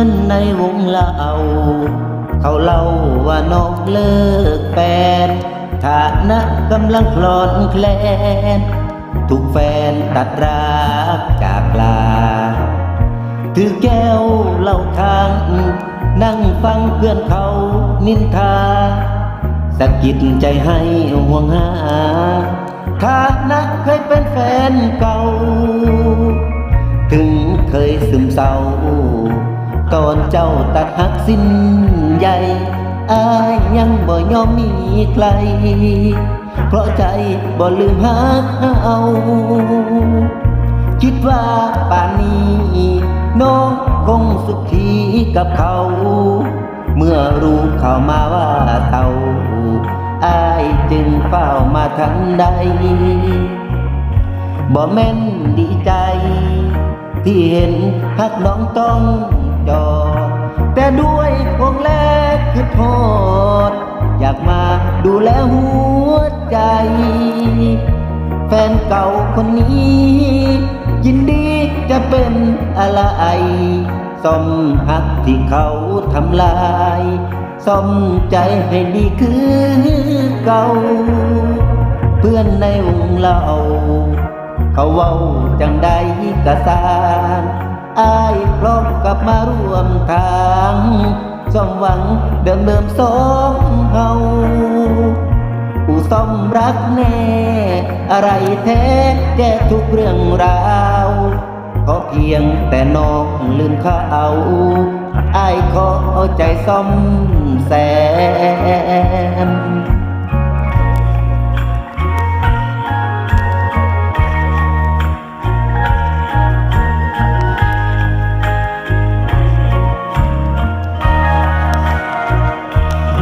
อนในวงเล่าเขาเล่าว่าน้องเลิกแฟนฐานะกำลังคลอนแคลนถูกแฟนตัดรักจากลาถือแก้วเหล้าทางนั่งฟังเพื่อนเขานินทาสะกิดใจให้ห่วงหาฐานะเคยเป็นแฟนเก่าถึงเคยซึมเศร้าตอนเจ้าตัดหักสิ้นใหญ่อายยังบ่ยอมมีใครเพราะใจบ่ลืมหักเอาคิดว่าป่านนี้น้องคงสุขีกับเขาเมื่อรู้ข่าวมาว่าเต่าอายจึงเฝ้ามาทันใดบ่แม่นดีใจที่เห็นหักน้องต้องจอดแต่ด้วยพวงแรกคือโทษอยากมาดูแลหัวใจแฟนเก่าคนนี้ยินดีจะเป็นอะไรซ่อมหักที่เขาทำลายซ่อมใจให้ดีคือเก่าเพื่อนในวงเล่าเขาเว้าจังใดกะสานอายพร้อมกลับมาร่วมทางสมหวังเดิมสองเฮาผู้ซ่อมรักแน่อะไรแท้แก้ทุกเรื่องราวขอเพียงแต่น้องลืมเขาอายขอเอาใจซ่อมแซม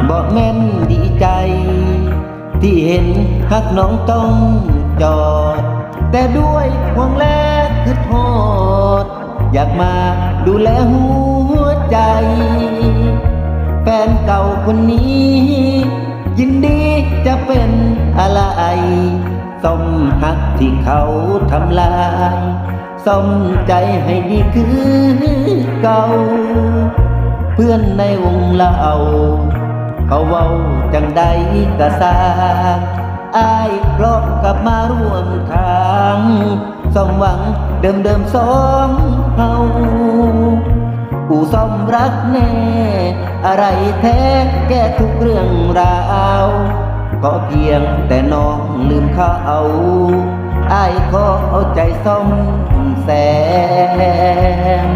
บอกแม่นดีใจที่เห็นหักน้องต้องจอดแต่ด้วยห่วงแรกคือโทษอยากมาดูแลหัวใจแฟนเก่าคนนี้ยินดีจะเป็นอะไรซ่อมหักที่เขาทำลายซ่อมใจให้ดีคือเก่าเพื่อนในวงเล่าเขาเว้าจังใดกะสร้างอายพร้อมกลับมาร่วมทางสมหวังเดิมสองเฮาอู่ซ่อมรักแน่อะไรแท้แก้ทุกเรื่องราวขอเพียงแต่น้องลืมเขาอายขอเอาใจซ่อมแซม